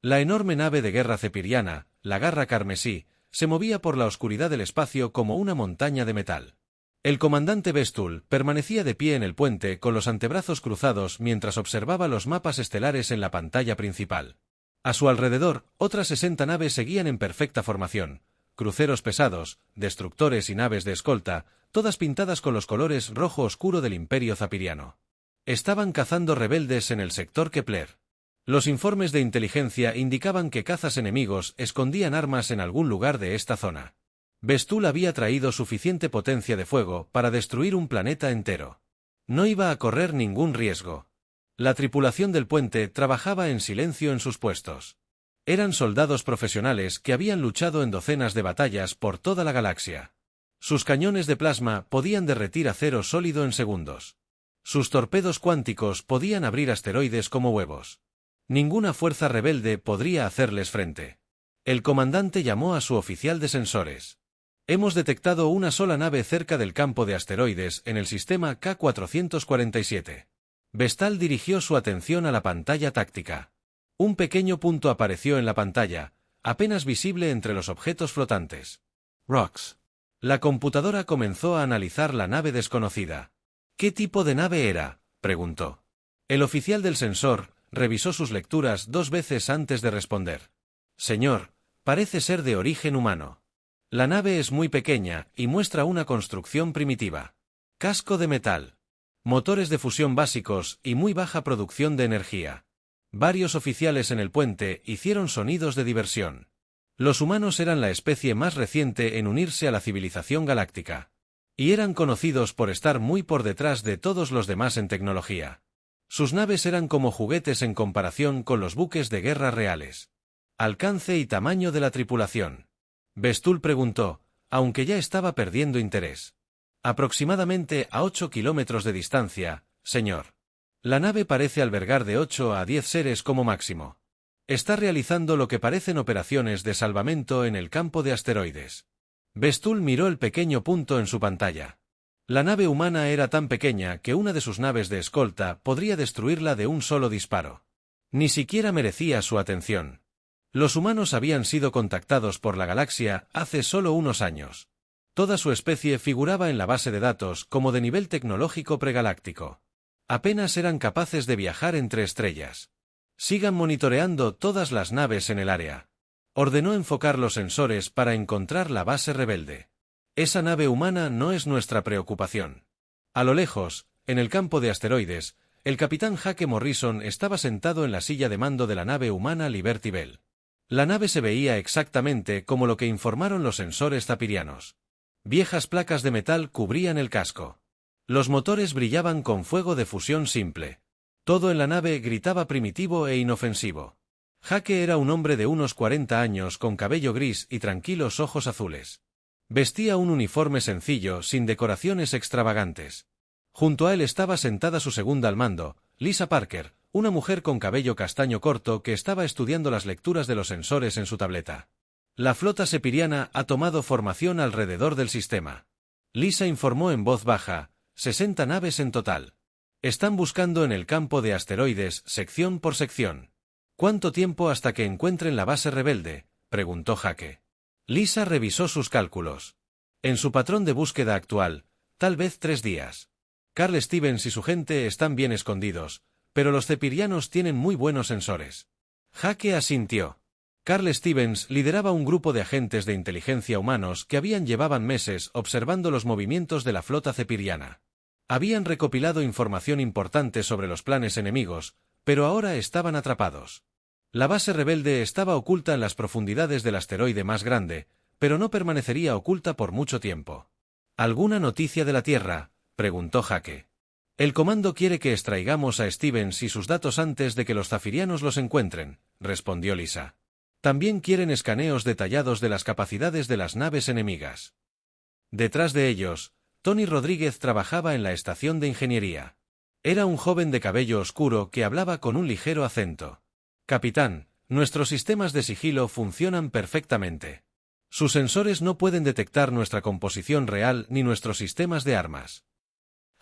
La enorme nave de guerra cepiriana, la Garra Carmesí, se movía por la oscuridad del espacio como una montaña de metal. El comandante Bestul permanecía de pie en el puente con los antebrazos cruzados mientras observaba los mapas estelares en la pantalla principal. A su alrededor, otras 60 naves seguían en perfecta formación, cruceros pesados, destructores y naves de escolta, todas pintadas con los colores rojo oscuro del Imperio Zapiriano. Estaban cazando rebeldes en el sector Kepler. Los informes de inteligencia indicaban que cazas enemigos escondían armas en algún lugar de esta zona. Bestul había traído suficiente potencia de fuego para destruir un planeta entero. No iba a correr ningún riesgo. La tripulación del puente trabajaba en silencio en sus puestos. Eran soldados profesionales que habían luchado en docenas de batallas por toda la galaxia. Sus cañones de plasma podían derretir acero sólido en segundos. Sus torpedos cuánticos podían abrir asteroides como huevos. Ninguna fuerza rebelde podría hacerles frente. El comandante llamó a su oficial de sensores. Hemos detectado una sola nave cerca del campo de asteroides en el sistema K447. Bestal dirigió su atención a la pantalla táctica. Un pequeño punto apareció en la pantalla, apenas visible entre los objetos flotantes. Rocks. La computadora comenzó a analizar la nave desconocida. ¿Qué tipo de nave era?, preguntó. El oficial del sensor revisó sus lecturas 2 veces antes de responder. Señor, parece ser de origen humano. La nave es muy pequeña y muestra una construcción primitiva. Casco de metal. Motores de fusión básicos y muy baja producción de energía. Varios oficiales en el puente hicieron sonidos de diversión. Los humanos eran la especie más reciente en unirse a la civilización galáctica. Y eran conocidos por estar muy por detrás de todos los demás en tecnología. Sus naves eran como juguetes en comparación con los buques de guerra reales. Alcance y tamaño de la tripulación. Bestul preguntó, aunque ya estaba perdiendo interés. Aproximadamente a 8 kilómetros de distancia, señor. La nave parece albergar de 8 a 10 seres como máximo. Está realizando lo que parecen operaciones de salvamento en el campo de asteroides. Bestul miró el pequeño punto en su pantalla. La nave humana era tan pequeña que una de sus naves de escolta podría destruirla de un solo disparo. Ni siquiera merecía su atención. Los humanos habían sido contactados por la galaxia hace solo unos años. Toda su especie figuraba en la base de datos como de nivel tecnológico pregaláctico. Apenas eran capaces de viajar entre estrellas. Sigan monitoreando todas las naves en el área. Ordenó enfocar los sensores para encontrar la base rebelde. Esa nave humana no es nuestra preocupación. A lo lejos, en el campo de asteroides, el capitán Hake Morrison estaba sentado en la silla de mando de la nave humana Liberty Bell. La nave se veía exactamente como lo que informaron los sensores zapirianos. Viejas placas de metal cubrían el casco. Los motores brillaban con fuego de fusión simple. Todo en la nave gritaba primitivo e inofensivo. Hake era un hombre de unos 40 años con cabello gris y tranquilos ojos azules. Vestía un uniforme sencillo, sin decoraciones extravagantes. Junto a él estaba sentada su segunda al mando, Lisa Parker, una mujer con cabello castaño corto que estaba estudiando las lecturas de los sensores en su tableta. La flota sepiriana ha tomado formación alrededor del sistema. Lisa informó en voz baja, 60 naves en total. Están buscando en el campo de asteroides, sección por sección. ¿Cuánto tiempo hasta que encuentren la base rebelde?, preguntó Hake. Lisa revisó sus cálculos. En su patrón de búsqueda actual, tal vez 3 días. Carl Stevens y su gente están bien escondidos, pero los cepirianos tienen muy buenos sensores. Hake asintió. Carl Stevens lideraba un grupo de agentes de inteligencia humanos que llevaban meses observando los movimientos de la flota cepiriana. Habían recopilado información importante sobre los planes enemigos, pero ahora estaban atrapados. La base rebelde estaba oculta en las profundidades del asteroide más grande, pero no permanecería oculta por mucho tiempo. ¿Alguna noticia de la Tierra?, preguntó Hake. El comando quiere que extraigamos a Stevens y sus datos antes de que los zafirianos los encuentren, respondió Lisa. También quieren escaneos detallados de las capacidades de las naves enemigas. Detrás de ellos, Tony Rodríguez trabajaba en la estación de ingeniería. Era un joven de cabello oscuro que hablaba con un ligero acento. Capitán, nuestros sistemas de sigilo funcionan perfectamente. Sus sensores no pueden detectar nuestra composición real ni nuestros sistemas de armas.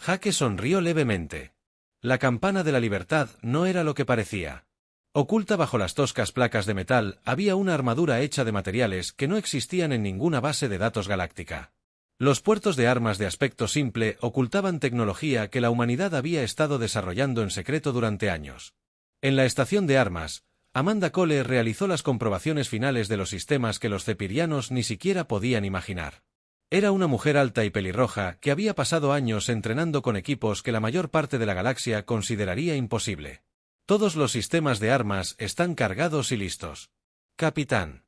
Hake sonrió levemente. La campana de la libertad no era lo que parecía. Oculta bajo las toscas placas de metal había una armadura hecha de materiales que no existían en ninguna base de datos galáctica. Los puertos de armas de aspecto simple ocultaban tecnología que la humanidad había estado desarrollando en secreto durante años. En la estación de armas, Amanda Cole realizó las comprobaciones finales de los sistemas que los cepirianos ni siquiera podían imaginar. Era una mujer alta y pelirroja que había pasado años entrenando con equipos que la mayor parte de la galaxia consideraría imposible. Todos los sistemas de armas están cargados y listos. Capitán.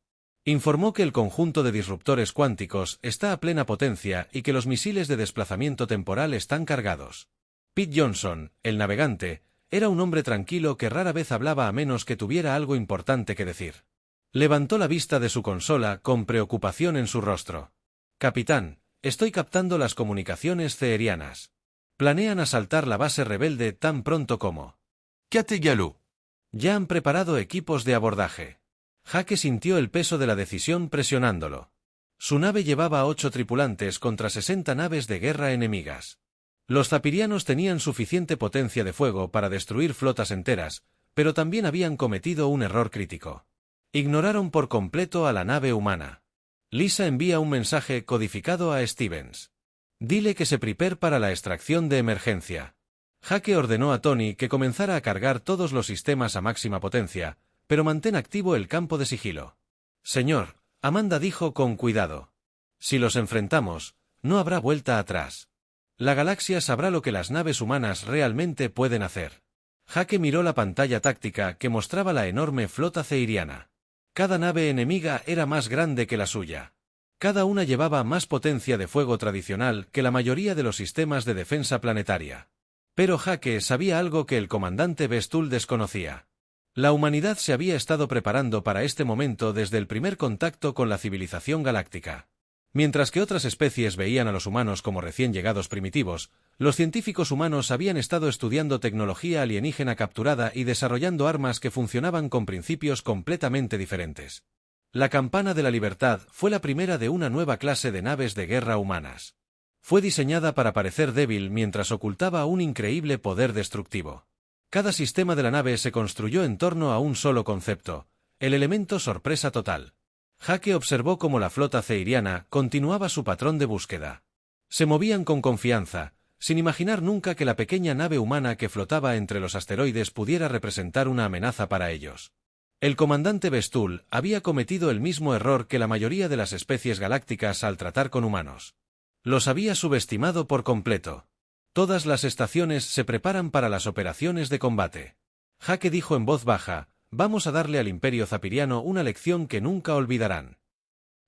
Informó que el conjunto de disruptores cuánticos está a plena potencia y que los misiles de desplazamiento temporal están cargados. Pete Johnson, el navegante, era un hombre tranquilo que rara vez hablaba a menos que tuviera algo importante que decir. Levantó la vista de su consola con preocupación en su rostro. Capitán, estoy captando las comunicaciones ceerianas. Planean asaltar la base rebelde tan pronto como. Categallo. Ya han preparado equipos de abordaje. Hake sintió el peso de la decisión presionándolo. Su nave llevaba 8 tripulantes contra 60 naves de guerra enemigas. Los zapirianos tenían suficiente potencia de fuego para destruir flotas enteras, pero también habían cometido un error crítico. Ignoraron por completo a la nave humana. Lisa envía un mensaje codificado a Stevens. Dile que se prepare para la extracción de emergencia. Hake ordenó a Tony que comenzara a cargar todos los sistemas a máxima potencia, pero mantén activo el campo de sigilo. Señor, Amanda dijo con cuidado. Si los enfrentamos, no habrá vuelta atrás. La galaxia sabrá lo que las naves humanas realmente pueden hacer. Hake miró la pantalla táctica que mostraba la enorme flota ceiriana. Cada nave enemiga era más grande que la suya. Cada una llevaba más potencia de fuego tradicional que la mayoría de los sistemas de defensa planetaria. Pero Hake sabía algo que el comandante Bestul desconocía. La humanidad se había estado preparando para este momento desde el primer contacto con la civilización galáctica. Mientras que otras especies veían a los humanos como recién llegados primitivos, los científicos humanos habían estado estudiando tecnología alienígena capturada y desarrollando armas que funcionaban con principios completamente diferentes. La Campana de la Libertad fue la primera de una nueva clase de naves de guerra humanas. Fue diseñada para parecer débil mientras ocultaba un increíble poder destructivo. Cada sistema de la nave se construyó en torno a un solo concepto, el elemento sorpresa total. Hake observó cómo la flota ceiriana continuaba su patrón de búsqueda. Se movían con confianza, sin imaginar nunca que la pequeña nave humana que flotaba entre los asteroides pudiera representar una amenaza para ellos. El comandante Bestul había cometido el mismo error que la mayoría de las especies galácticas al tratar con humanos. Los había subestimado por completo. Todas las estaciones se preparan para las operaciones de combate. Hake dijo en voz baja, vamos a darle al Imperio Zapiriano una lección que nunca olvidarán.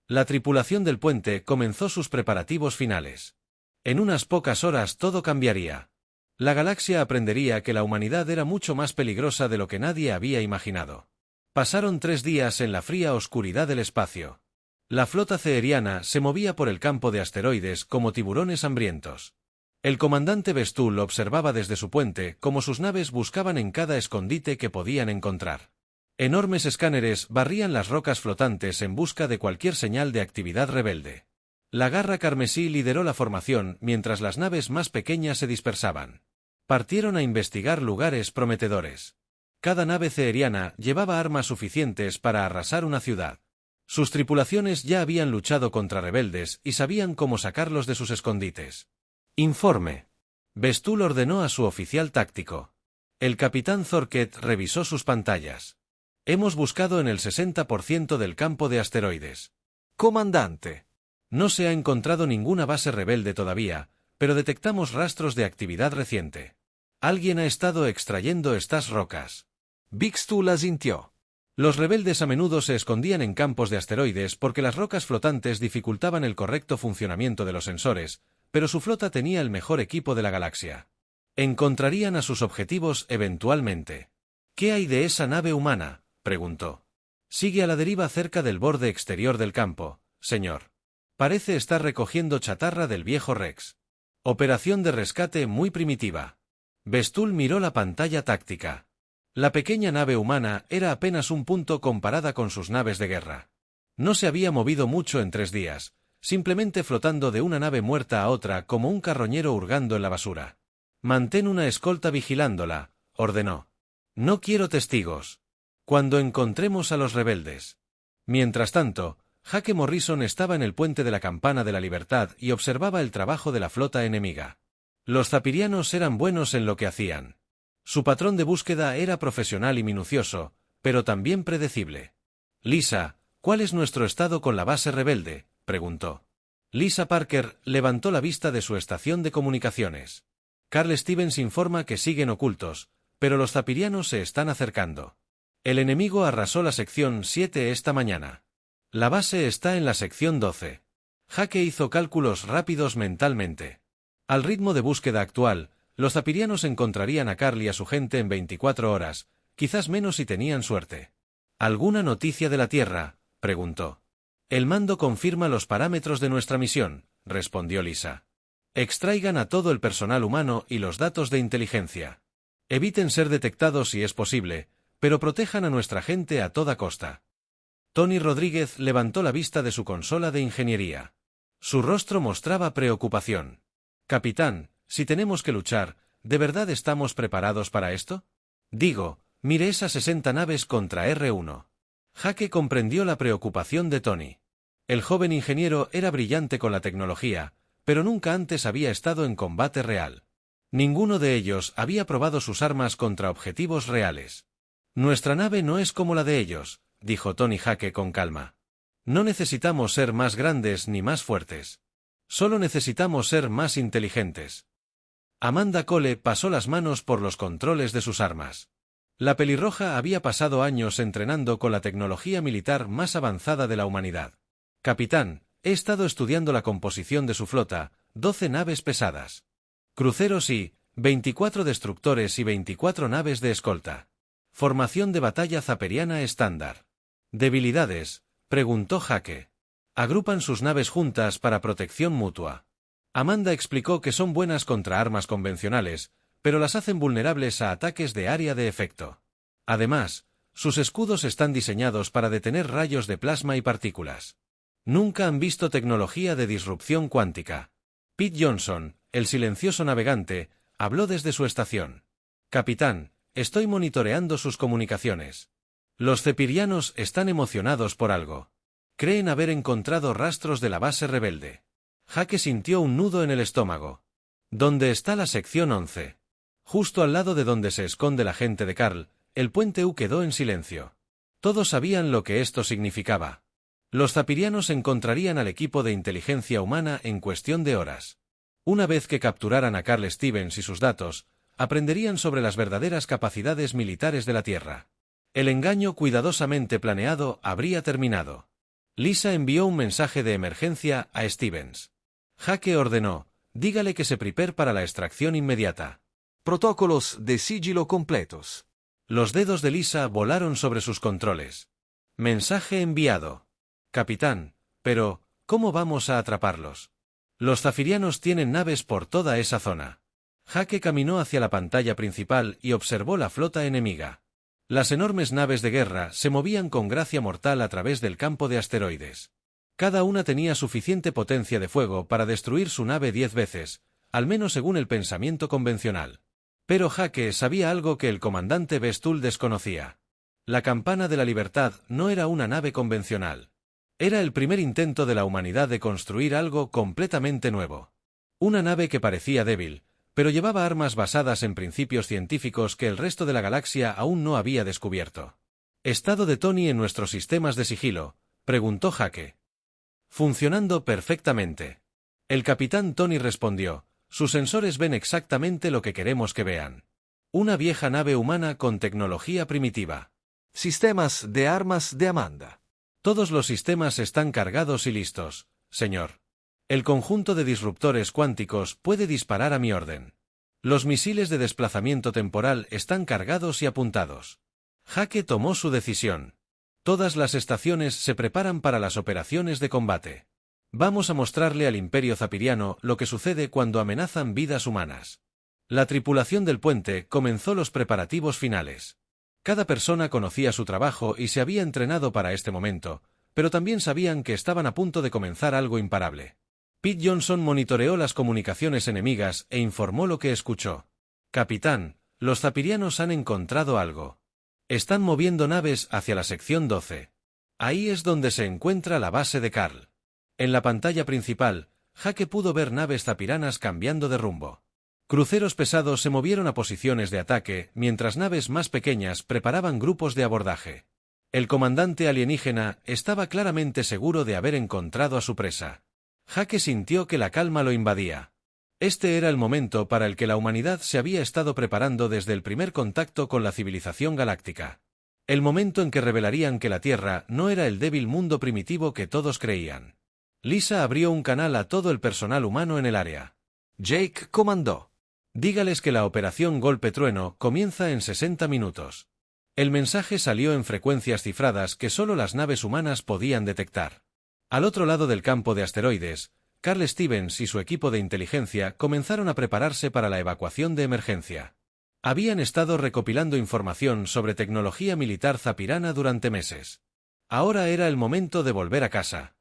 La tripulación del puente comenzó sus preparativos finales. En unas pocas horas todo cambiaría. La galaxia aprendería que la humanidad era mucho más peligrosa de lo que nadie había imaginado. Pasaron 3 días en la fría oscuridad del espacio. La flota ceeriana se movía por el campo de asteroides como tiburones hambrientos. El comandante Bestul observaba desde su puente cómo sus naves buscaban en cada escondite que podían encontrar. Enormes escáneres barrían las rocas flotantes en busca de cualquier señal de actividad rebelde. La Garra Carmesí lideró la formación mientras las naves más pequeñas se dispersaban. Partieron a investigar lugares prometedores. Cada nave ceeriana llevaba armas suficientes para arrasar una ciudad. Sus tripulaciones ya habían luchado contra rebeldes y sabían cómo sacarlos de sus escondites. Informe. Bestul ordenó a su oficial táctico. El capitán Zorket revisó sus pantallas. Hemos buscado en el 60% del campo de asteroides. Comandante. No se ha encontrado ninguna base rebelde todavía, pero detectamos rastros de actividad reciente. Alguien ha estado extrayendo estas rocas. Bestul asintió. Los rebeldes a menudo se escondían en campos de asteroides porque las rocas flotantes dificultaban el correcto funcionamiento de los sensores, pero su flota tenía el mejor equipo de la galaxia. Encontrarían a sus objetivos eventualmente. ¿Qué hay de esa nave humana?, preguntó. Sigue a la deriva cerca del borde exterior del campo, señor. Parece estar recogiendo chatarra del viejo Rex. Operación de rescate muy primitiva. Bestul miró la pantalla táctica. La pequeña nave humana era apenas un punto comparada con sus naves de guerra. No se había movido mucho en 3 días, simplemente flotando de una nave muerta a otra como un carroñero hurgando en la basura. Mantén una escolta vigilándola, ordenó. No quiero testigos. Cuando encontremos a los rebeldes. Mientras tanto, Jake Morrison estaba en el puente de la Campana de la Libertad y observaba el trabajo de la flota enemiga. Los zapirianos eran buenos en lo que hacían. Su patrón de búsqueda era profesional y minucioso, pero también predecible. Lisa, ¿cuál es nuestro estado con la base rebelde?, preguntó. Lisa Parker levantó la vista de su estación de comunicaciones. Carl Stevens informa que siguen ocultos, pero los zapirianos se están acercando. El enemigo arrasó la sección 7 esta mañana. La base está en la sección 12. Jake hizo cálculos rápidos mentalmente. Al ritmo de búsqueda actual, los zapirianos encontrarían a Carl y a su gente en 24 horas, quizás menos si tenían suerte. ¿Alguna noticia de la Tierra?, preguntó. El mando confirma los parámetros de nuestra misión, respondió Lisa. Extraigan a todo el personal humano y los datos de inteligencia. Eviten ser detectados si es posible, pero protejan a nuestra gente a toda costa. Tony Rodríguez levantó la vista de su consola de ingeniería. Su rostro mostraba preocupación. Capitán, si tenemos que luchar, ¿de verdad estamos preparados para esto? Digo, mire esas 60 naves contra R1. Jake comprendió la preocupación de Tony. El joven ingeniero era brillante con la tecnología, pero nunca antes había estado en combate real. Ninguno de ellos había probado sus armas contra objetivos reales. Nuestra nave no es como la de ellos, dijo Tony Jake con calma. No necesitamos ser más grandes ni más fuertes. Solo necesitamos ser más inteligentes. Amanda Cole pasó las manos por los controles de sus armas. La pelirroja había pasado años entrenando con la tecnología militar más avanzada de la humanidad. Capitán, he estado estudiando la composición de su flota, 12 naves pesadas. Cruceros y 24 destructores y 24 naves de escolta. Formación de batalla zaperiana estándar. ¿Debilidades?, preguntó Jake. Agrupan sus naves juntas para protección mutua. Amanda explicó que son buenas contra armas convencionales, pero las hacen vulnerables a ataques de área de efecto. Además, sus escudos están diseñados para detener rayos de plasma y partículas. Nunca han visto tecnología de disrupción cuántica. Pete Johnson, el silencioso navegante, habló desde su estación. Capitán, estoy monitoreando sus comunicaciones. Los cepirianos están emocionados por algo. Creen haber encontrado rastros de la base rebelde. Jake sintió un nudo en el estómago. ¿Dónde está la sección 11? Justo al lado de donde se esconde la gente de Carl, el puente U quedó en silencio. Todos sabían lo que esto significaba. Los zapirianos encontrarían al equipo de inteligencia humana en cuestión de horas. Una vez que capturaran a Carl Stevens y sus datos, aprenderían sobre las verdaderas capacidades militares de la Tierra. El engaño cuidadosamente planeado habría terminado. Lisa envió un mensaje de emergencia a Stevens. Jake ordenó, dígale que se prepare para la extracción inmediata. Protocolos de sigilo completos. Los dedos de Lisa volaron sobre sus controles. Mensaje enviado. Capitán, pero, ¿cómo vamos a atraparlos? Los zafirianos tienen naves por toda esa zona. Jake caminó hacia la pantalla principal y observó la flota enemiga. Las enormes naves de guerra se movían con gracia mortal a través del campo de asteroides. Cada una tenía suficiente potencia de fuego para destruir su nave 10 veces, al menos según el pensamiento convencional. Pero Jake sabía algo que el comandante Bestul desconocía. La Campana de la Libertad no era una nave convencional. Era el primer intento de la humanidad de construir algo completamente nuevo. Una nave que parecía débil, pero llevaba armas basadas en principios científicos que el resto de la galaxia aún no había descubierto. ¿Estado de Tony en nuestros sistemas de sigilo?, preguntó Jake. Funcionando perfectamente. El capitán Tony respondió, sus sensores ven exactamente lo que queremos que vean. Una vieja nave humana con tecnología primitiva. Sistemas de armas de Amanda. Todos los sistemas están cargados y listos, señor. El conjunto de disruptores cuánticos puede disparar a mi orden. Los misiles de desplazamiento temporal están cargados y apuntados. Jake tomó su decisión. Todas las estaciones se preparan para las operaciones de combate. Vamos a mostrarle al Imperio Zapiriano lo que sucede cuando amenazan vidas humanas. La tripulación del puente comenzó los preparativos finales. Cada persona conocía su trabajo y se había entrenado para este momento, pero también sabían que estaban a punto de comenzar algo imparable. Pete Johnson monitoreó las comunicaciones enemigas e informó lo que escuchó. Capitán, los zapirianos han encontrado algo. Están moviendo naves hacia la sección 12. Ahí es donde se encuentra la base de Karl. En la pantalla principal, Jake pudo ver naves zapiranas cambiando de rumbo. Cruceros pesados se movieron a posiciones de ataque, mientras naves más pequeñas preparaban grupos de abordaje. El comandante alienígena estaba claramente seguro de haber encontrado a su presa. Jake sintió que la calma lo invadía. Este era el momento para el que la humanidad se había estado preparando desde el primer contacto con la civilización galáctica. El momento en que revelarían que la Tierra no era el débil mundo primitivo que todos creían. Lisa abrió un canal a todo el personal humano en el área. Jake comandó. Dígales que la operación Golpe Trueno comienza en 60 minutos. El mensaje salió en frecuencias cifradas que solo las naves humanas podían detectar. Al otro lado del campo de asteroides, Carl Stevens y su equipo de inteligencia comenzaron a prepararse para la evacuación de emergencia. Habían estado recopilando información sobre tecnología militar zapirana durante meses. Ahora era el momento de volver a casa.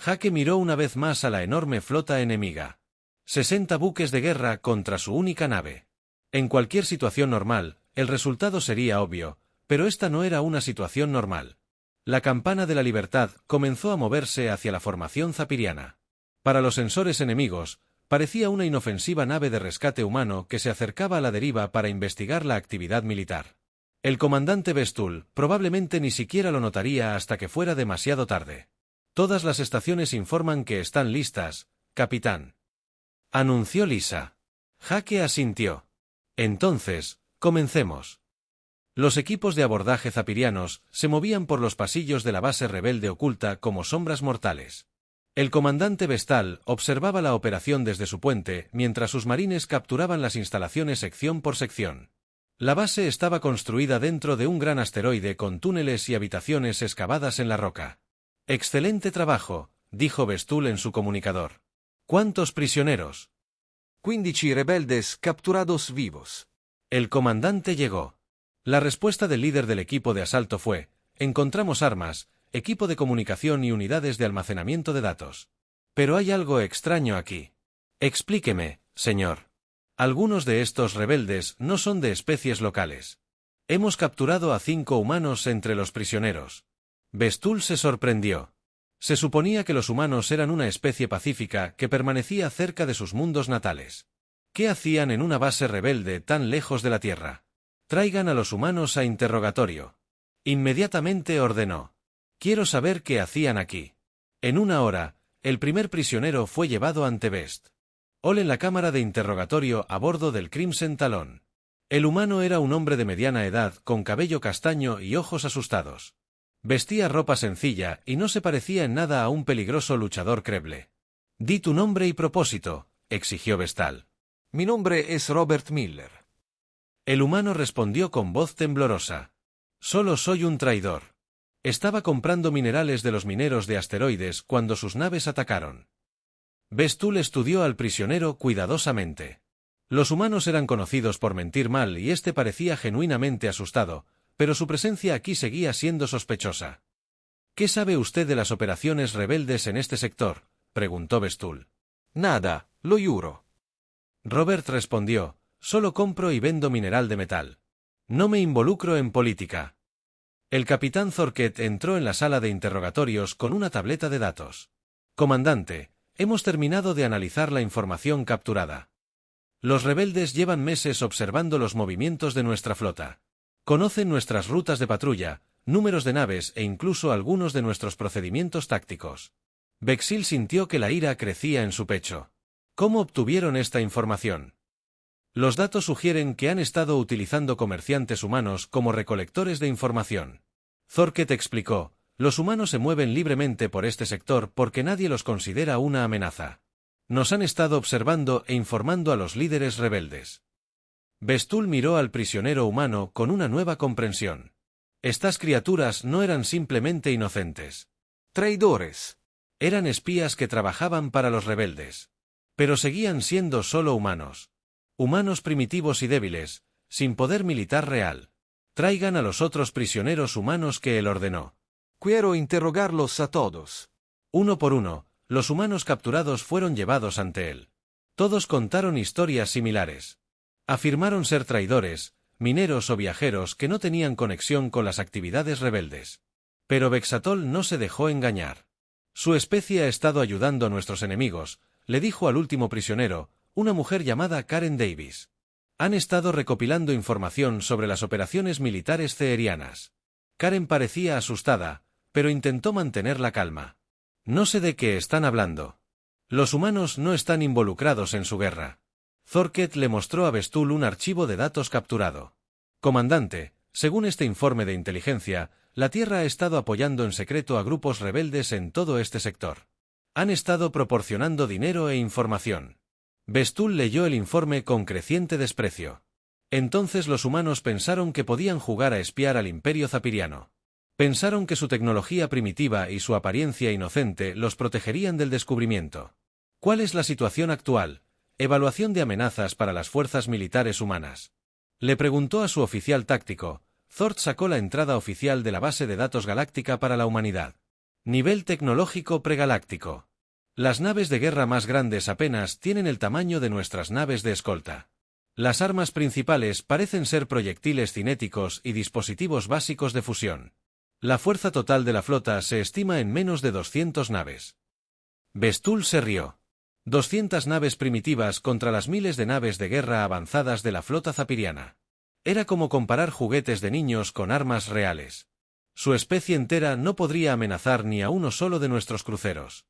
Jake miró una vez más a la enorme flota enemiga. 60 buques de guerra contra su única nave. En cualquier situación normal, el resultado sería obvio, pero esta no era una situación normal. La campana de la libertad comenzó a moverse hacia la formación zapiriana. Para los sensores enemigos, parecía una inofensiva nave de rescate humano que se acercaba a la deriva para investigar la actividad militar. El comandante Bestul probablemente ni siquiera lo notaría hasta que fuera demasiado tarde. Todas las estaciones informan que están listas, capitán. Anunció Lisa. Jake asintió. Entonces, comencemos. Los equipos de abordaje zapirianos se movían por los pasillos de la base rebelde oculta como sombras mortales. El comandante Vestal observaba la operación desde su puente mientras sus marines capturaban las instalaciones sección por sección. La base estaba construida dentro de un gran asteroide con túneles y habitaciones excavadas en la roca. «Excelente trabajo», dijo Vestul en su comunicador. «¿Cuántos prisioneros?» 15 rebeldes capturados vivos. El comandante llegó. La respuesta del líder del equipo de asalto fue: «Encontramos armas, equipo de comunicación y unidades de almacenamiento de datos. Pero hay algo extraño aquí. Explíqueme, señor. Algunos de estos rebeldes no son de especies locales. Hemos capturado a 5 humanos entre los prisioneros». Vestul se sorprendió. Se suponía que los humanos eran una especie pacífica que permanecía cerca de sus mundos natales. ¿Qué hacían en una base rebelde tan lejos de la Tierra? «Traigan a los humanos a interrogatorio». Inmediatamente ordenó. «Quiero saber qué hacían aquí». En 1 hora, el primer prisionero fue llevado ante Best Hall en la cámara de interrogatorio a bordo del Crimson Talón. El humano era un hombre de mediana edad con cabello castaño y ojos asustados. Vestía ropa sencilla y no se parecía en nada a un peligroso luchador creble. «Di tu nombre y propósito», exigió Vestal. Mi nombre es Robert Miller. El humano respondió con voz temblorosa. «Solo soy un traidor. Estaba comprando minerales de los mineros de asteroides cuando sus naves atacaron». Vestul estudió al prisionero cuidadosamente. Los humanos eran conocidos por mentir mal y este parecía genuinamente asustado, pero su presencia aquí seguía siendo sospechosa. «¿Qué sabe usted de las operaciones rebeldes en este sector?», preguntó Vestul. Nada, lo juro. Robert respondió: «Solo compro y vendo mineral de metal. No me involucro en política». El capitán Thorkett entró en la sala de interrogatorios con una tableta de datos. «Comandante, hemos terminado de analizar la información capturada. Los rebeldes llevan meses observando los movimientos de nuestra flota. Conocen nuestras rutas de patrulla, números de naves e incluso algunos de nuestros procedimientos tácticos». Bexil sintió que la ira crecía en su pecho. «¿Cómo obtuvieron esta información?». «Los datos sugieren que han estado utilizando comerciantes humanos como recolectores de información». Thorkett explicó: «Los humanos se mueven libremente por este sector porque nadie los considera una amenaza. Nos han estado observando e informando a los líderes rebeldes». Vestul miró al prisionero humano con una nueva comprensión. Estas criaturas no eran simplemente inocentes. Traidores. Eran espías que trabajaban para los rebeldes. Pero seguían siendo solo humanos. Humanos primitivos y débiles, sin poder militar real. «Traigan a los otros prisioneros humanos que él ordenó». Quiero interrogarlos a todos. Uno por uno, los humanos capturados fueron llevados ante él. Todos contaron historias similares. Afirmaron ser traidores, mineros o viajeros que no tenían conexión con las actividades rebeldes. Pero Vexatol no se dejó engañar. Su especie ha estado ayudando a nuestros enemigos, le dijo al último prisionero, una mujer llamada Karen Davis. Han estado recopilando información sobre las operaciones militares ceerianas. Karen parecía asustada, pero intentó mantener la calma. No sé de qué están hablando. Los humanos no están involucrados en su guerra. Thorkett le mostró a Bestul un archivo de datos capturado. Comandante, según este informe de inteligencia, la Tierra ha estado apoyando en secreto a grupos rebeldes en todo este sector. Han estado proporcionando dinero e información. Bestul leyó el informe con creciente desprecio. Entonces los humanos pensaron que podían jugar a espiar al Imperio Zapiriano. Pensaron que su tecnología primitiva y su apariencia inocente los protegerían del descubrimiento. ¿Cuál es la situación actual? Evaluación de amenazas para las fuerzas militares humanas. Le preguntó a su oficial táctico. Thort sacó la entrada oficial de la base de datos galáctica para la humanidad. Nivel tecnológico pregaláctico. Las naves de guerra más grandes apenas tienen el tamaño de nuestras naves de escolta. Las armas principales parecen ser proyectiles cinéticos y dispositivos básicos de fusión. La fuerza total de la flota se estima en menos de 200 naves. Bestul se rió. 200 naves primitivas contra las miles de naves de guerra avanzadas de la flota zapiriana. Era como comparar juguetes de niños con armas reales. Su especie entera no podría amenazar ni a uno solo de nuestros cruceros.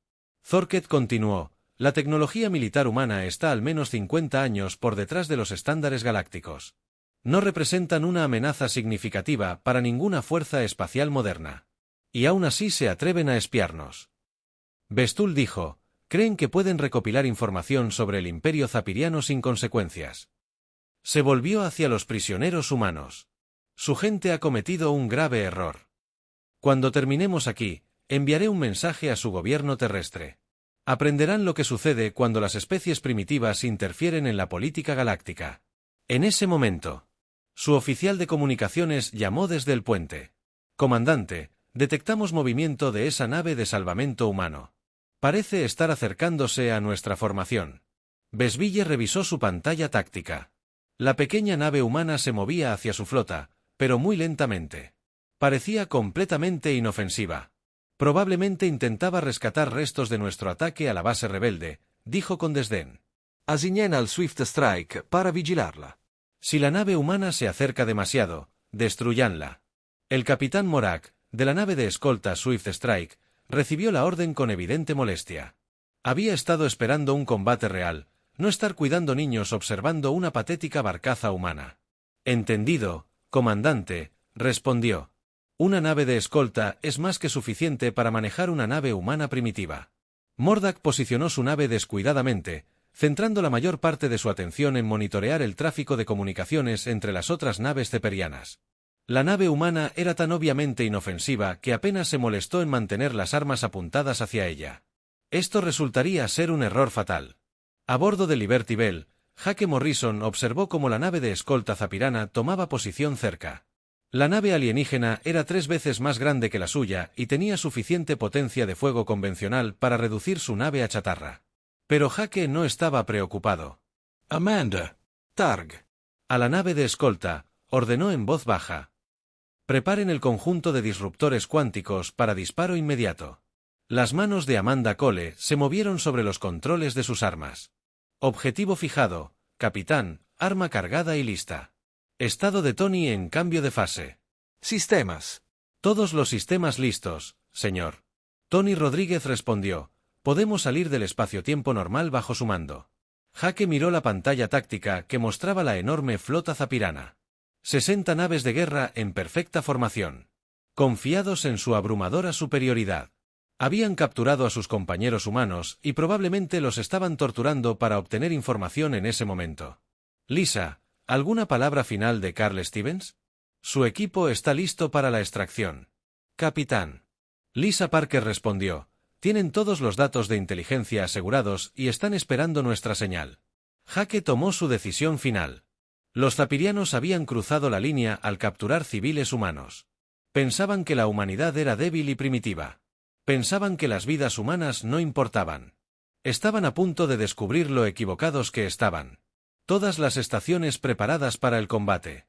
Thorkett continuó, la tecnología militar humana está al menos 50 años por detrás de los estándares galácticos. No representan una amenaza significativa para ninguna fuerza espacial moderna. Y aún así se atreven a espiarnos. Bestul dijo, creen que pueden recopilar información sobre el Imperio Zapiriano sin consecuencias. Se volvió hacia los prisioneros humanos. Su gente ha cometido un grave error. Cuando terminemos aquí, enviaré un mensaje a su gobierno terrestre. Aprenderán lo que sucede cuando las especies primitivas interfieren en la política galáctica. En ese momento, su oficial de comunicaciones llamó desde el puente. Comandante, detectamos movimiento de esa nave de salvamento humano. Parece estar acercándose a nuestra formación. Besville revisó su pantalla táctica. La pequeña nave humana se movía hacia su flota, pero muy lentamente. Parecía completamente inofensiva. Probablemente intentaba rescatar restos de nuestro ataque a la base rebelde, dijo con desdén. Asignen al Swift Strike para vigilarla. Si la nave humana se acerca demasiado, destruyanla. El capitán Morak, de la nave de escolta Swift Strike, recibió la orden con evidente molestia. Había estado esperando un combate real, no estar cuidando niños observando una patética barcaza humana. Entendido, comandante, respondió. Una nave de escolta es más que suficiente para manejar una nave humana primitiva. Mordak posicionó su nave descuidadamente, centrando la mayor parte de su atención en monitorear el tráfico de comunicaciones entre las otras naves ceperianas. La nave humana era tan obviamente inofensiva que apenas se molestó en mantener las armas apuntadas hacia ella. Esto resultaría ser un error fatal. A bordo de Liberty Bell, Jake Morrison observó cómo la nave de escolta zapirana tomaba posición cerca. La nave alienígena era 3 veces más grande que la suya y tenía suficiente potencia de fuego convencional para reducir su nave a chatarra. Pero Jake no estaba preocupado. Amanda. Targ. A la nave de escolta, ordenó en voz baja. Preparen el conjunto de disruptores cuánticos para disparo inmediato. Las manos de Amanda Cole se movieron sobre los controles de sus armas. Objetivo fijado, capitán, arma cargada y lista. Estado de Tony en cambio de fase. Sistemas. Todos los sistemas listos, señor. Tony Rodríguez respondió. Podemos salir del espacio-tiempo normal bajo su mando. Jake miró la pantalla táctica que mostraba la enorme flota zapirana. 60 naves de guerra en perfecta formación. Confiados en su abrumadora superioridad. Habían capturado a sus compañeros humanos y probablemente los estaban torturando para obtener información en ese momento. Lisa, ¿alguna palabra final de Carl Stevens? Su equipo está listo para la extracción. Capitán. Lisa Parker respondió. Tienen todos los datos de inteligencia asegurados y están esperando nuestra señal. Jake tomó su decisión final. Los zapirianos habían cruzado la línea al capturar civiles humanos. Pensaban que la humanidad era débil y primitiva. Pensaban que las vidas humanas no importaban. Estaban a punto de descubrir lo equivocados que estaban. Todas las estaciones preparadas para el combate.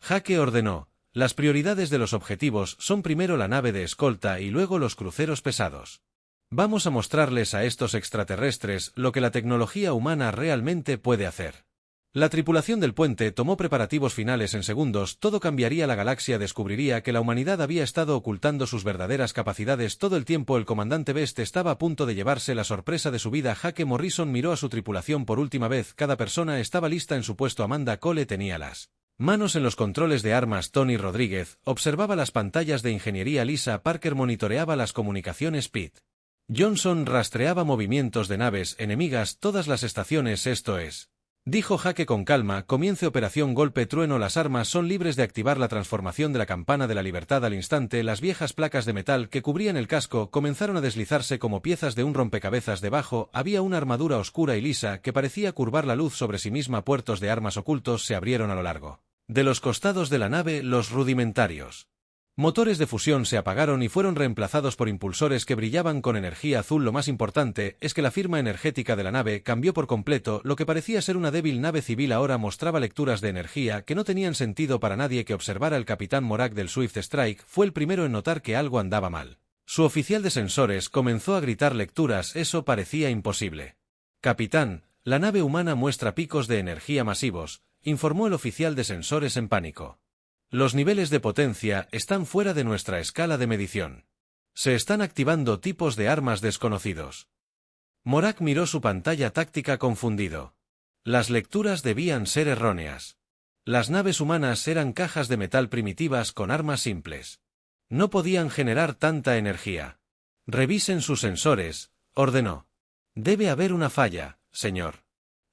Jake ordenó. Las prioridades de los objetivos son primero la nave de escolta y luego los cruceros pesados. Vamos a mostrarles a estos extraterrestres lo que la tecnología humana realmente puede hacer. La tripulación del puente tomó preparativos finales en segundos. Todo cambiaría. La galaxia descubriría que la humanidad había estado ocultando sus verdaderas capacidades todo el tiempo. El comandante Best estaba a punto de llevarse la sorpresa de su vida. Jake Morrison miró a su tripulación por última vez. Cada persona estaba lista en su puesto. Amanda Cole tenía las manos en los controles de armas. Tony Rodríguez observaba las pantallas de ingeniería. Lisa Parker monitoreaba las comunicaciones. Pete Johnson rastreaba movimientos de naves enemigas. Todas las estaciones. Esto es, dijo Jake con calma, comience operación golpe trueno. Las armas son libres de activar la transformación de la campana de la libertad al instante. Las viejas placas de metal que cubrían el casco comenzaron a deslizarse como piezas de un rompecabezas. Debajo había una armadura oscura y lisa que parecía curvar la luz sobre sí misma. Puertos de armas ocultos se abrieron a lo largo de los costados de la nave. Los rudimentarios motores de fusión se apagaron y fueron reemplazados por impulsores que brillaban con energía azul. Lo más importante es que la firma energética de la nave cambió por completo. Lo que parecía ser una débil nave civil ahora mostraba lecturas de energía que no tenían sentido para nadie que observara. El capitán Morak del Swift Strike fue el primero en notar que algo andaba mal. Su oficial de sensores comenzó a gritar lecturas. Eso parecía imposible. Capitán, la nave humana muestra picos de energía masivos, informó el oficial de sensores en pánico. Los niveles de potencia están fuera de nuestra escala de medición. Se están activando tipos de armas desconocidos. Morak miró su pantalla táctica confundido. Las lecturas debían ser erróneas. Las naves humanas eran cajas de metal primitivas con armas simples. No podían generar tanta energía. Revisen sus sensores, ordenó. Debe haber una falla, señor.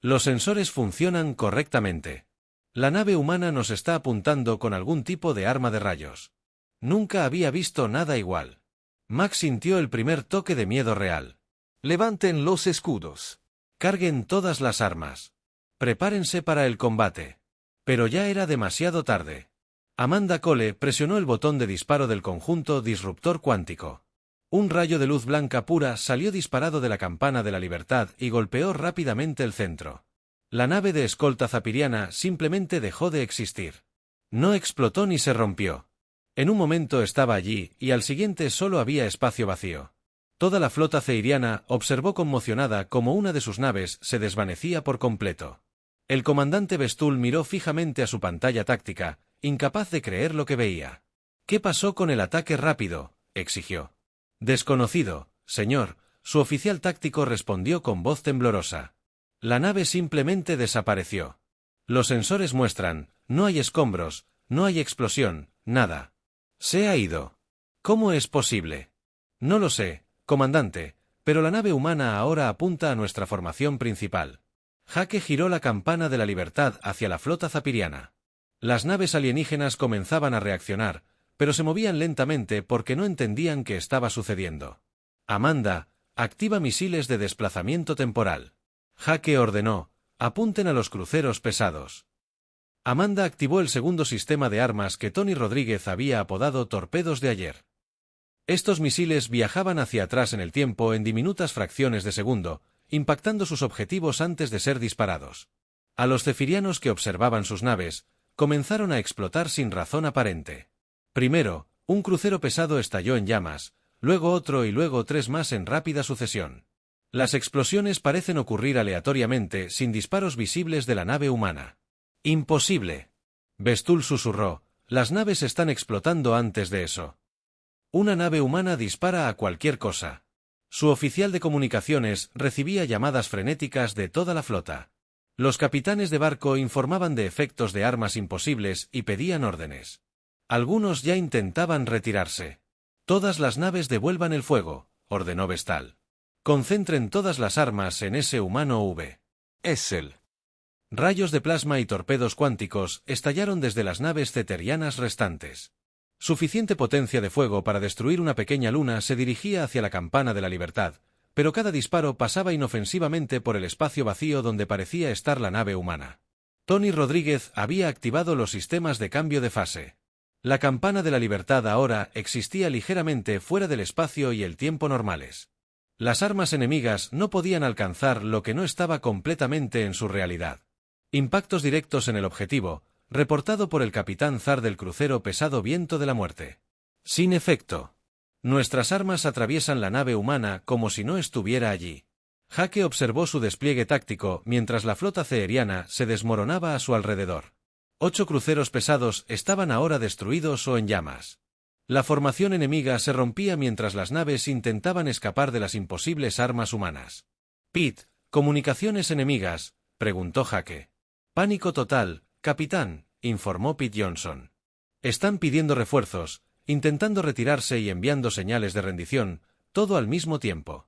Los sensores funcionan correctamente. La nave humana nos está apuntando con algún tipo de arma de rayos. Nunca había visto nada igual. Max sintió el primer toque de miedo real. Levanten los escudos. Carguen todas las armas. Prepárense para el combate. Pero ya era demasiado tarde. Amanda Cole presionó el botón de disparo del conjunto disruptor cuántico. Un rayo de luz blanca pura salió disparado de la campana de la libertad y golpeó rápidamente el centro. La nave de escolta zapiriana simplemente dejó de existir. No explotó ni se rompió. En un momento estaba allí, y al siguiente solo había espacio vacío. Toda la flota ceiriana observó conmocionada cómo una de sus naves se desvanecía por completo. El comandante Bestul miró fijamente a su pantalla táctica, incapaz de creer lo que veía. ¿Qué pasó con el ataque rápido?, exigió. Desconocido, señor, su oficial táctico respondió con voz temblorosa. La nave simplemente desapareció. Los sensores muestran, no hay escombros, no hay explosión, nada. Se ha ido. ¿Cómo es posible? No lo sé, comandante, pero la nave humana ahora apunta a nuestra formación principal. Jake giró la campana de la libertad hacia la flota zapiriana. Las naves alienígenas comenzaban a reaccionar, pero se movían lentamente porque no entendían qué estaba sucediendo. Amanda, activa misiles de desplazamiento temporal. Jake ordenó, apunten a los cruceros pesados. Amanda activó el segundo sistema de armas que Tony Rodríguez había apodado torpedos de ayer. Estos misiles viajaban hacia atrás en el tiempo en diminutas fracciones de segundo, impactando sus objetivos antes de ser disparados. A los cefirianos que observaban sus naves, comenzaron a explotar sin razón aparente. Primero, un crucero pesado estalló en llamas, luego otro y luego tres más en rápida sucesión. Las explosiones parecen ocurrir aleatoriamente sin disparos visibles de la nave humana. ¡Imposible! Bestul susurró, las naves están explotando antes de eso. Una nave humana dispara a cualquier cosa. Su oficial de comunicaciones recibía llamadas frenéticas de toda la flota. Los capitanes de barco informaban de efectos de armas imposibles y pedían órdenes. Algunos ya intentaban retirarse. Todas las naves devuelvan el fuego, ordenó Vestal. Concentren todas las armas en ese humano V. Es él. Rayos de plasma y torpedos cuánticos estallaron desde las naves ceterianas restantes. Suficiente potencia de fuego para destruir una pequeña luna se dirigía hacia la campana de la libertad, pero cada disparo pasaba inofensivamente por el espacio vacío donde parecía estar la nave humana. Tony Rodríguez había activado los sistemas de cambio de fase. La campana de la libertad ahora existía ligeramente fuera del espacio y el tiempo normales. Las armas enemigas no podían alcanzar lo que no estaba completamente en su realidad. Impactos directos en el objetivo, reportado por el capitán zar del crucero pesado Viento de la Muerte. Sin efecto. Nuestras armas atraviesan la nave humana como si no estuviera allí. Jake observó su despliegue táctico mientras la flota ceeriana se desmoronaba a su alrededor. 8 cruceros pesados estaban ahora destruidos o en llamas. La formación enemiga se rompía mientras las naves intentaban escapar de las imposibles armas humanas. «Pete, ¿comunicaciones enemigas?», preguntó Jake. «Pánico total, capitán», informó Pete Johnson. «Están pidiendo refuerzos, intentando retirarse y enviando señales de rendición, todo al mismo tiempo».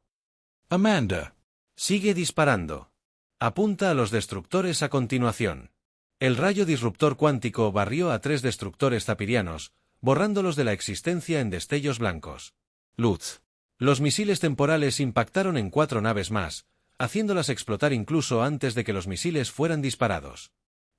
«Amanda». «Sigue disparando. Apunta a los destructores a continuación». El rayo disruptor cuántico barrió a 3 destructores zapirianos, borrándolos de la existencia en destellos blancos. Luz. Los misiles temporales impactaron en 4 naves más, haciéndolas explotar incluso antes de que los misiles fueran disparados.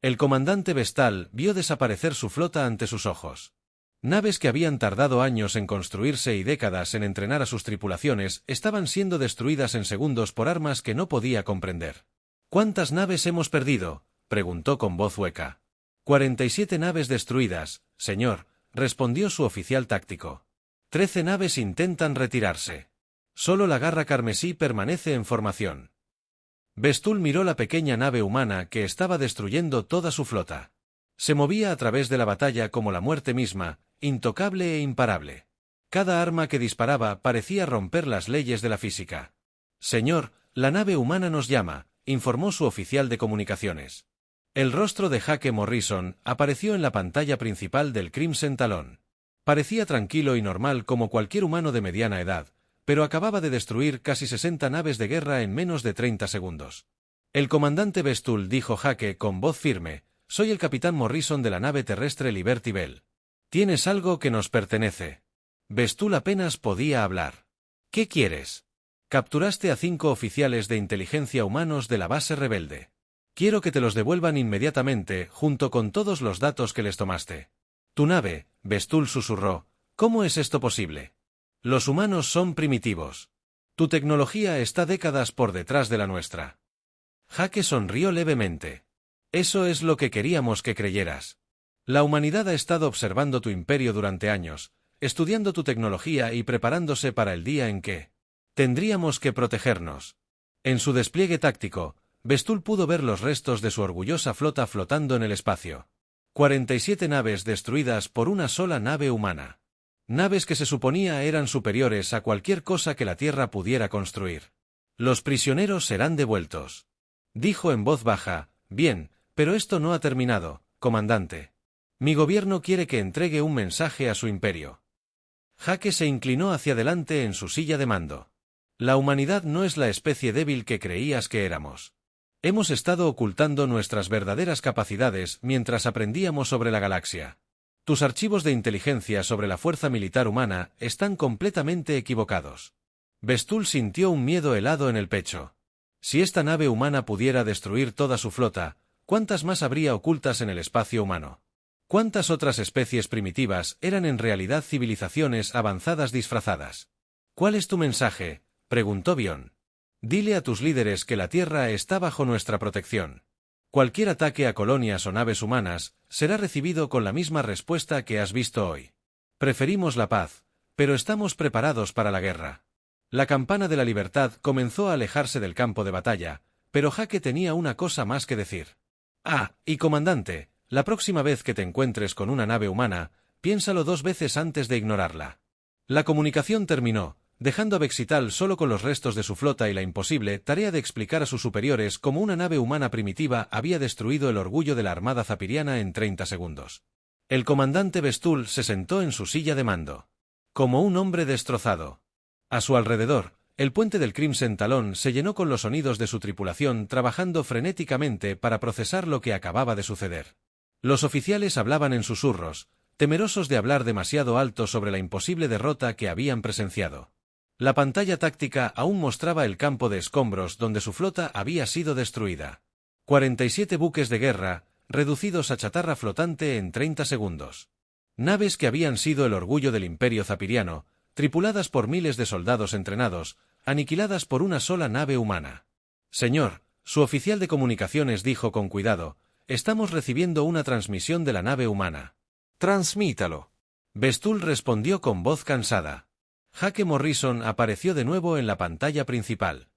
El comandante Vestal vio desaparecer su flota ante sus ojos. Naves que habían tardado años en construirse y décadas en entrenar a sus tripulaciones estaban siendo destruidas en segundos por armas que no podía comprender. «¿Cuántas naves hemos perdido?», preguntó con voz hueca. 47 naves destruidas, señor, respondió su oficial táctico. 13 naves intentan retirarse. Solo la Garra Carmesí permanece en formación. Vestul miró la pequeña nave humana que estaba destruyendo toda su flota. Se movía a través de la batalla como la muerte misma, intocable e imparable. Cada arma que disparaba parecía romper las leyes de la física. «Señor, la nave humana nos llama», informó su oficial de comunicaciones. El rostro de Jake Morrison apareció en la pantalla principal del Crimson Talon. Parecía tranquilo y normal como cualquier humano de mediana edad, pero acababa de destruir casi 60 naves de guerra en menos de 30 segundos. «El comandante Vestul», dijo Jake con voz firme, «soy el capitán Morrison de la nave terrestre Liberty Bell. Tienes algo que nos pertenece». Vestul apenas podía hablar. «¿Qué quieres?» «Capturaste a 5 oficiales de inteligencia humanos de la base rebelde. Quiero que te los devuelvan inmediatamente, junto con todos los datos que les tomaste». «Tu nave», Vestul susurró, «¿cómo es esto posible? Los humanos son primitivos. Tu tecnología está décadas por detrás de la nuestra». Jake sonrió levemente. «Eso es lo que queríamos que creyeras. La humanidad ha estado observando tu imperio durante años, estudiando tu tecnología y preparándose para el día en que tendríamos que protegernos». En su despliegue táctico, Vestul pudo ver los restos de su orgullosa flota flotando en el espacio. 47 naves destruidas por una sola nave humana. Naves que se suponía eran superiores a cualquier cosa que la Tierra pudiera construir. «Los prisioneros serán devueltos», dijo en voz baja. «Bien, pero esto no ha terminado, comandante. Mi gobierno quiere que entregue un mensaje a su imperio». Jake se inclinó hacia adelante en su silla de mando. «La humanidad no es la especie débil que creías que éramos. Hemos estado ocultando nuestras verdaderas capacidades mientras aprendíamos sobre la galaxia. Tus archivos de inteligencia sobre la fuerza militar humana están completamente equivocados». Vestul sintió un miedo helado en el pecho. Si esta nave humana pudiera destruir toda su flota, ¿cuántas más habría ocultas en el espacio humano? ¿Cuántas otras especies primitivas eran en realidad civilizaciones avanzadas disfrazadas? «¿Cuál es tu mensaje?», preguntó Bion. «Dile a tus líderes que la Tierra está bajo nuestra protección. Cualquier ataque a colonias o naves humanas será recibido con la misma respuesta que has visto hoy. Preferimos la paz, pero estamos preparados para la guerra». La campana de la libertad comenzó a alejarse del campo de batalla, pero Jake tenía una cosa más que decir. «Ah, y comandante, la próxima vez que te encuentres con una nave humana, piénsalo 2 veces antes de ignorarla». La comunicación terminó, dejando a Bexital solo con los restos de su flota y la imposible tarea de explicar a sus superiores cómo una nave humana primitiva había destruido el orgullo de la armada zapiriana en 30 segundos. El comandante Vestul se sentó en su silla de mando. Como un hombre destrozado. A su alrededor, el puente del Crimson Talon se llenó con los sonidos de su tripulación trabajando frenéticamente para procesar lo que acababa de suceder. Los oficiales hablaban en susurros, temerosos de hablar demasiado alto sobre la imposible derrota que habían presenciado. La pantalla táctica aún mostraba el campo de escombros donde su flota había sido destruida. 47 buques de guerra, reducidos a chatarra flotante en 30 segundos. Naves que habían sido el orgullo del imperio zapiriano, tripuladas por miles de soldados entrenados, aniquiladas por una sola nave humana. «Señor», su oficial de comunicaciones dijo con cuidado, estamos recibiendo una transmisión de la nave humana. Transmítalo. Bestull respondió con voz cansada. Jake Morrison apareció de nuevo en la pantalla principal.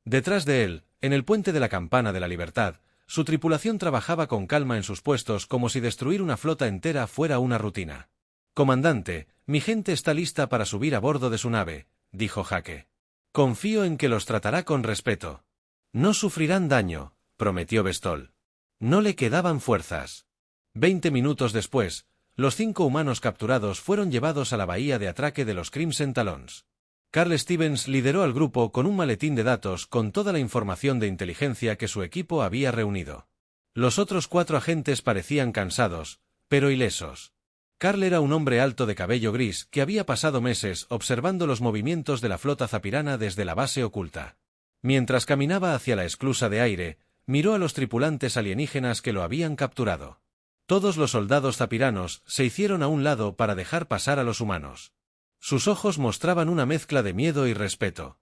Detrás de él, en el puente de la Campana de la Libertad, su tripulación trabajaba con calma en sus puestos como si destruir una flota entera fuera una rutina. «Comandante, mi gente está lista para subir a bordo de su nave», dijo Jake. «Confío en que los tratará con respeto». «No sufrirán daño», prometió Bestull. No le quedaban fuerzas. 20 minutos después, los 5 humanos capturados fueron llevados a la bahía de atraque de los Crimson Talons. Carl Stevens lideró al grupo con un maletín de datos con toda la información de inteligencia que su equipo había reunido. Los otros 4 agentes parecían cansados, pero ilesos. Carl era un hombre alto de cabello gris que había pasado meses observando los movimientos de la flota zapirana desde la base oculta. Mientras caminaba hacia la esclusa de aire, miró a los tripulantes alienígenas que lo habían capturado. Todos los soldados zapiranos se hicieron a un lado para dejar pasar a los humanos. Sus ojos mostraban una mezcla de miedo y respeto.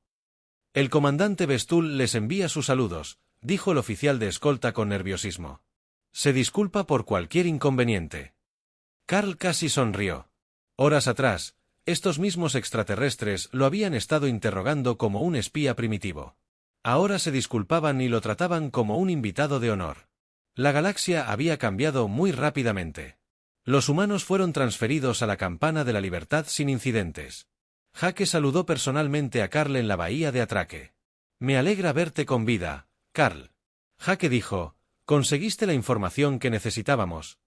«El comandante Bestull les envía sus saludos», dijo el oficial de escolta con nerviosismo. «Se disculpa por cualquier inconveniente». Carl casi sonrió. Horas atrás, estos mismos extraterrestres lo habían estado interrogando como un espía primitivo. Ahora se disculpaban y lo trataban como un invitado de honor. La galaxia había cambiado muy rápidamente. Los humanos fueron transferidos a la Campana de la Libertad sin incidentes. Jake saludó personalmente a Carl en la bahía de atraque. «Me alegra verte con vida, Carl». Jake dijo, «Conseguiste la información que necesitábamos».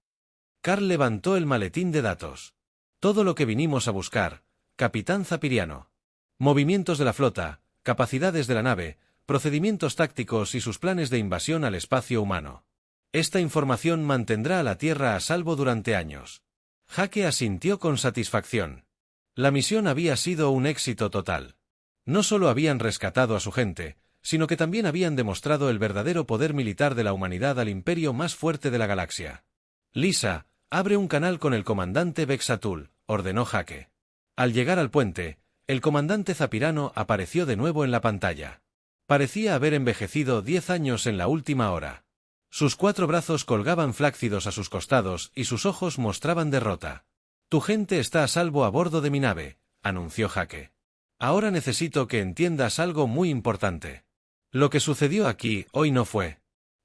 Carl levantó el maletín de datos. «Todo lo que vinimos a buscar, capitán Zapiriano. Movimientos de la flota, capacidades de la nave, procedimientos tácticos y sus planes de invasión al espacio humano. Esta información mantendrá a la Tierra a salvo durante años». Jake asintió con satisfacción. La misión había sido un éxito total. No solo habían rescatado a su gente, sino que también habían demostrado el verdadero poder militar de la humanidad al imperio más fuerte de la galaxia. «Lisa, abre un canal con el comandante Vexatul», ordenó Jake. Al llegar al puente, el comandante Zapirano apareció de nuevo en la pantalla. Parecía haber envejecido 10 años en la última hora. Sus 4 brazos colgaban flácidos a sus costados y sus ojos mostraban derrota. «Tu gente está a salvo a bordo de mi nave», anunció Jake. «Ahora necesito que entiendas algo muy importante. Lo que sucedió aquí hoy no fue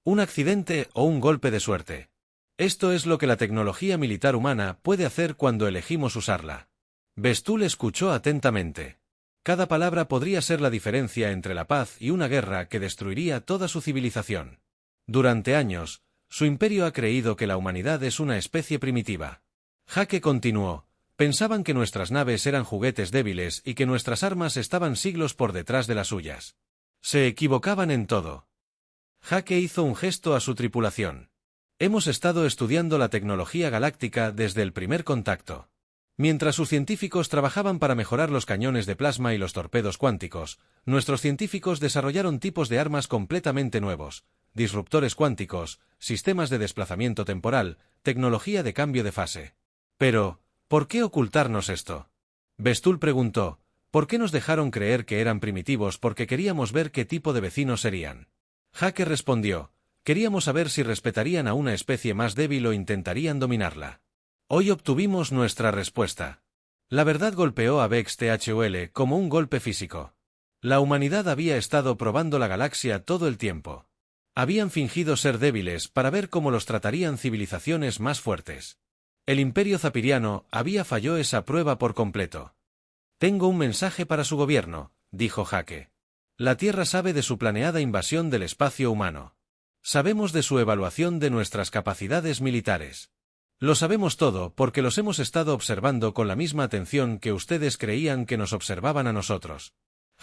un accidente o un golpe de suerte. Esto es lo que la tecnología militar humana puede hacer cuando elegimos usarla». Bestull escuchó atentamente. Cada palabra podría ser la diferencia entre la paz y una guerra que destruiría toda su civilización. Durante años, su imperio ha creído que la humanidad es una especie primitiva. Jake continuó, pensaban que nuestras naves eran juguetes débiles y que nuestras armas estaban siglos por detrás de las suyas. Se equivocaban en todo. Jake hizo un gesto a su tripulación. Hemos estado estudiando la tecnología galáctica desde el primer contacto. Mientras sus científicos trabajaban para mejorar los cañones de plasma y los torpedos cuánticos, nuestros científicos desarrollaron tipos de armas completamente nuevos, disruptores cuánticos, sistemas de desplazamiento temporal, tecnología de cambio de fase. Pero, ¿por qué ocultarnos esto? Bestull preguntó, ¿por qué nos dejaron creer que eran primitivos porque queríamos ver qué tipo de vecinos serían? Jake respondió, queríamos saber si respetarían a una especie más débil o intentarían dominarla. Hoy obtuvimos nuestra respuesta. La verdad golpeó a Vex THUL como un golpe físico. La humanidad había estado probando la galaxia todo el tiempo. Habían fingido ser débiles para ver cómo los tratarían civilizaciones más fuertes. El imperio zapiriano había fallado esa prueba por completo. «Tengo un mensaje para su gobierno», dijo Jake. «La Tierra sabe de su planeada invasión del espacio humano. Sabemos de su evaluación de nuestras capacidades militares. Lo sabemos todo porque los hemos estado observando con la misma atención que ustedes creían que nos observaban a nosotros».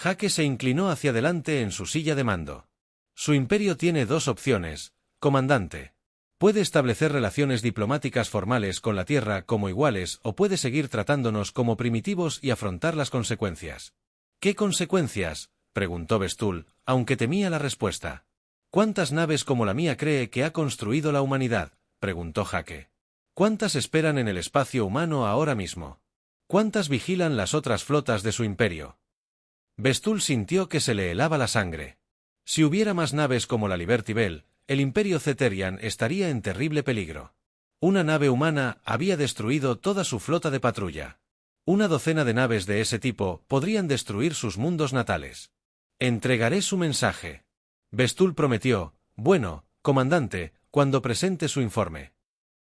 Jake se inclinó hacia adelante en su silla de mando. «Su imperio tiene 2 opciones, comandante. Puede establecer relaciones diplomáticas formales con la Tierra como iguales o puede seguir tratándonos como primitivos y afrontar las consecuencias». «¿Qué consecuencias?», preguntó Bestull, aunque temía la respuesta. «¿Cuántas naves como la mía cree que ha construido la humanidad?», preguntó Jake. «¿Cuántas esperan en el espacio humano ahora mismo? ¿Cuántas vigilan las otras flotas de su imperio?». Bestull sintió que se le helaba la sangre. Si hubiera más naves como la Liberty Bell, el Imperio Ceterian estaría en terrible peligro. Una nave humana había destruido toda su flota de patrulla. Una docena de naves de ese tipo podrían destruir sus mundos natales. Entregaré su mensaje. Bestul prometió, bueno, comandante, cuando presente su informe.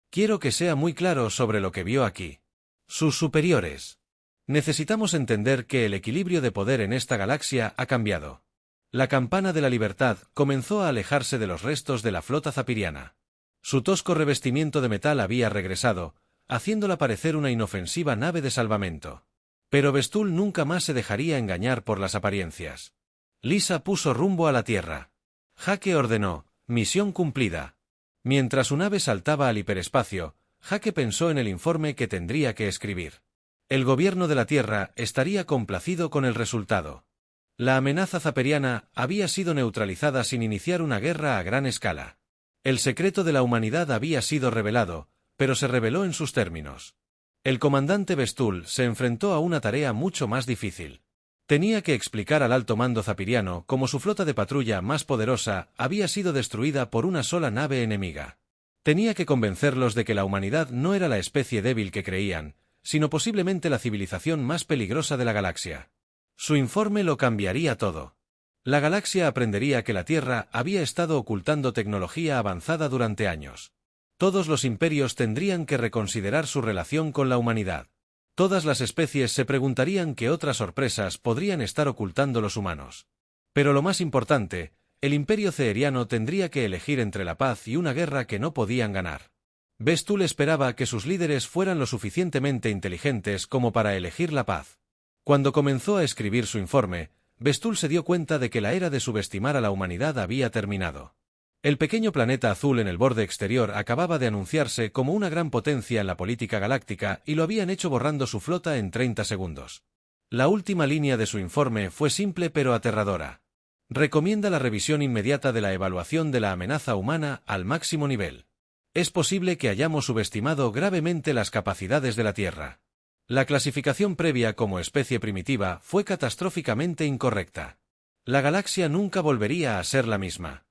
Quiero que sea muy claro sobre lo que vio aquí. Sus superiores. Necesitamos entender que el equilibrio de poder en esta galaxia ha cambiado. La campana de la libertad comenzó a alejarse de los restos de la flota zapiriana. Su tosco revestimiento de metal había regresado, haciéndola parecer una inofensiva nave de salvamento. Pero Bestul nunca más se dejaría engañar por las apariencias. Lisa puso rumbo a la Tierra. Jake ordenó, misión cumplida. Mientras su nave saltaba al hiperespacio, Jake pensó en el informe que tendría que escribir. El gobierno de la Tierra estaría complacido con el resultado. La amenaza zaperiana había sido neutralizada sin iniciar una guerra a gran escala. El secreto de la humanidad había sido revelado, pero se reveló en sus términos. El comandante Bestul se enfrentó a una tarea mucho más difícil. Tenía que explicar al alto mando zapiriano cómo su flota de patrulla más poderosa había sido destruida por una sola nave enemiga. Tenía que convencerlos de que la humanidad no era la especie débil que creían, sino posiblemente la civilización más peligrosa de la galaxia. Su informe lo cambiaría todo. La galaxia aprendería que la Tierra había estado ocultando tecnología avanzada durante años. Todos los imperios tendrían que reconsiderar su relación con la humanidad. Todas las especies se preguntarían qué otras sorpresas podrían estar ocultando los humanos. Pero lo más importante, el imperio ceeriano tendría que elegir entre la paz y una guerra que no podían ganar. Bestul esperaba que sus líderes fueran lo suficientemente inteligentes como para elegir la paz. Cuando comenzó a escribir su informe, Bestul se dio cuenta de que la era de subestimar a la humanidad había terminado. El pequeño planeta azul en el borde exterior acababa de anunciarse como una gran potencia en la política galáctica y lo habían hecho borrando su flota en 30 segundos. La última línea de su informe fue simple pero aterradora. Recomienda la revisión inmediata de la evaluación de la amenaza humana al máximo nivel. Es posible que hayamos subestimado gravemente las capacidades de la Tierra. La clasificación previa como especie primitiva fue catastróficamente incorrecta. La galaxia nunca volvería a ser la misma.